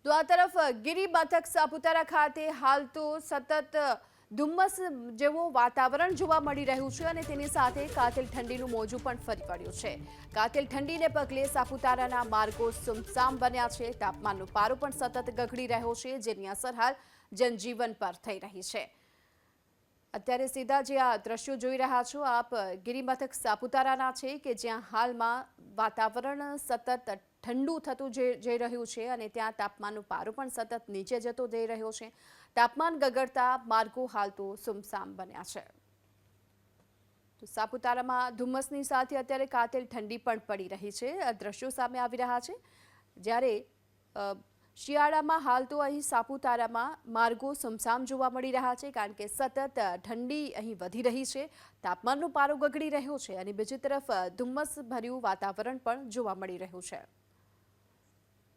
તો આ તરફ ગિરી મથક સાપુતારા ખાતે હાલ તો સતત ધુમ્મસ જેવું વાતાવરણ જોવા મળી રહ્યું છે અને તેની સાથે કાતિલ ઠંડીનું મોજું પણ ફરી વળ્યું છે। કાતિલ ઠંડીને પગલે સાપુતારાના માર્ગો સુમસામ બન્યા છે। તાપમાનનો પારો પણ સતત ગગડી રહ્યો છે, જેની અસર હાલ જનજીવન પર થઈ રહી છે। અત્યારે સીધા જે આ દ્રશ્યો જોઈ રહ્યા છો આપ ગિરિમથક સાપુતારાના છે કે જ્યાં હાલમાં વાતાવરણ સતત ઠંડુ થતું જઈ રહ્યું છે અને ત્યાં તાપમાનનો પારો પણ સતત નીચે જતો જઈ રહ્યો છે। તાપમાન ગગડતા માર્ગો હાલ તો સુમસામ બન્યા છે। તો સાપુતારામાં ધુમ્મસની સાથે અત્યારે કાતિલ ઠંડી પણ પડી રહી છે। આ દ્રશ્યો સામે આવી રહ્યા છે। જ્યારે શિયાળામાં હાલ તો અહીં સાપુતારામાં માર્ગો સુમસામ જોવા મળી રહ્યા છે, કારણ કે સતત ઠંડી અહીં વધી રહી છે, તાપમાનનો પારો ગગડી રહ્યો છે અને બીજી તરફ ધુમ્મસ ભર્યું વાતાવરણ પણ જોવા મળી રહ્યું છે।